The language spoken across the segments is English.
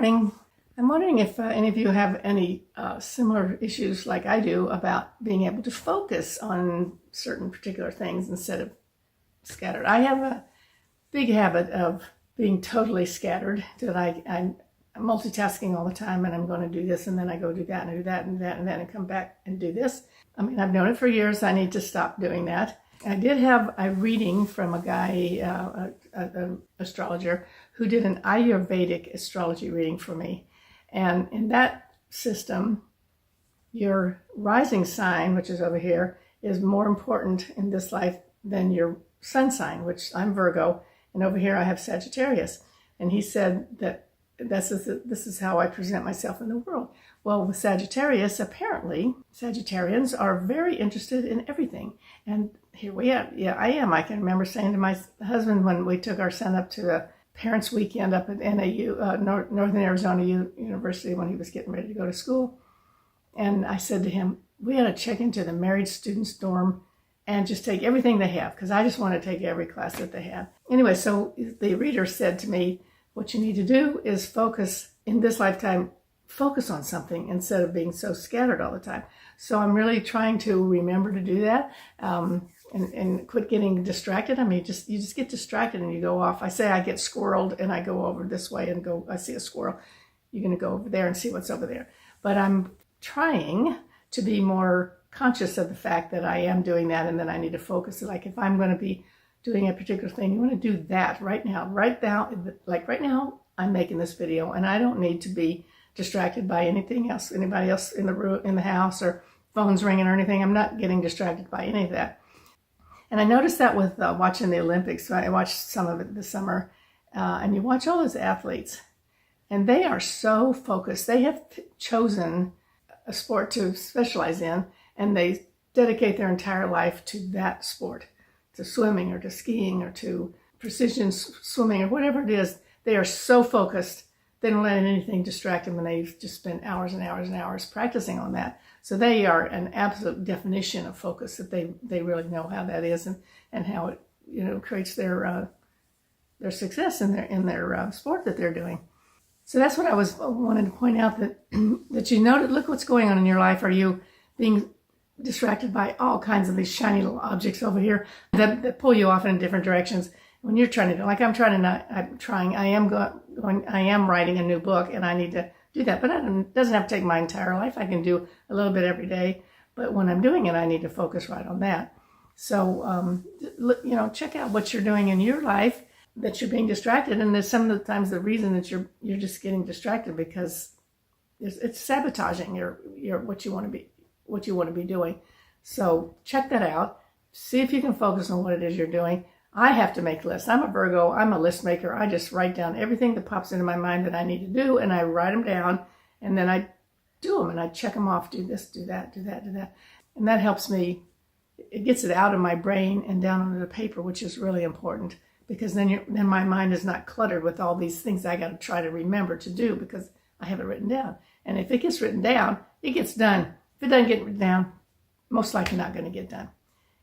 morning. I'm wondering if any of you have any similar issues like I do about being able to focus on certain particular things instead of scattered. I have a big habit of being totally scattered, that I'm multitasking all the time, and I'm going to do this and then I go do that and do that and that and then I come back and do this. I mean, I've known it for years. I need to stop doing that. I did have a reading from a guy, an astrologer, who did an Ayurvedic astrology reading for me. And in that system, your rising sign, which is over here, is more important in this life than your sun sign, which I'm Virgo, and over here I have Sagittarius. And he said that this is how I present myself in the world. Well, with Sagittarius, apparently, Sagittarians are very interested in everything. And here we are. Yeah, I am. I can remember saying to my husband when we took our son up to the parents' weekend up at NAU, Northern Arizona University, when he was getting ready to go to school. And I said to him, we ought to check into the married students' dorm and just take everything they have, because I just want to take every class that they have. Anyway, so the reader said to me, what you need to do is focus in this lifetime, focus on something instead of being so scattered all the time. So I'm really trying to remember to do that and quit getting distracted. I mean, you just get distracted and you go off. I say I get squirreled and I go over this way and I see a squirrel. You're going to go over there and see what's over there. But I'm trying to be more conscious of the fact that I am doing that and then I need to focus. Like if I'm going to be doing a particular thing, you want to do that right now. Like right now, I'm making this video and I don't need to be distracted by anything else, anybody else in the room, in the house, or phones ringing or anything. I'm not getting distracted by any of that. And I noticed that with watching the Olympics. I watched some of it this summer, and you watch all those athletes, and they are so focused. They have chosen a sport to specialize in, and they dedicate their entire life to that sport, to swimming or to skiing or to precision swimming or whatever it is. They are so focused. They don't let anything distract them, and they've just spent hours and hours and hours practicing on that. So they are an absolute definition of focus, that they really know how that is and how it creates their success in their sport that they're doing. So that's what I wanted to point out, that you know, look what's going on in your life. Are you being distracted by all kinds of these shiny little objects over here that pull you off in different directions? When you're trying to do, like I am writing a new book and I need to do that, but it doesn't have to take my entire life. I can do a little bit every day, but when I'm doing it, I need to focus right on that. So, check out what you're doing in your life that you're being distracted. And there's some of the times the reason that you're just getting distracted because it's sabotaging your what you want to be doing. So check that out. See if you can focus on what it is you're doing. I have to make lists. I'm a Virgo. I'm a list maker. I just write down everything that pops into my mind that I need to do, and I write them down, and then I do them, and I check them off. Do this, do that, do that, do that. And that helps me. It gets it out of my brain and down onto the paper, which is really important, because then my mind is not cluttered with all these things I got to try to remember to do because I have it written down. And if it gets written down, it gets done. If it doesn't get written down, most likely not going to get done.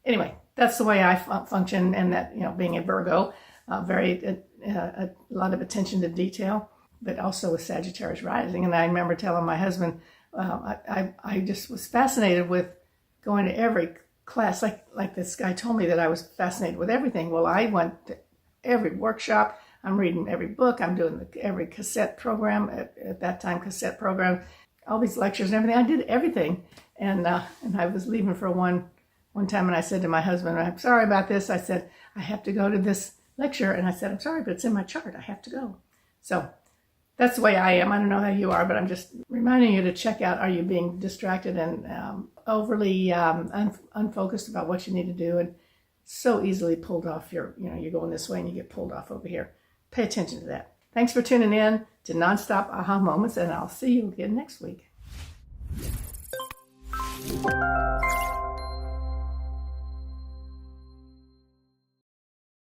Anyway, that's the way I function, and that, being a Virgo, a lot of attention to detail, but also with Sagittarius rising. And I remember telling my husband, I just was fascinated with going to every class, like this guy told me that I was fascinated with everything. Well, I went to every workshop. I'm reading every book. I'm doing every cassette program, at that time, cassette program, all these lectures and everything. I did everything. And I was leaving for one time, and I said to my husband, I'm sorry about this. I said, I have to go to this lecture. And I said, I'm sorry, but it's in my chart. I have to go. So that's the way I am. I don't know how you are, but I'm just reminding you to check out, are you being distracted and overly unfocused about what you need to do, and so easily pulled off you're going this way and you get pulled off over here. Pay attention to that. Thanks for tuning in to Nonstop Aha Moments, and I'll see you again next week.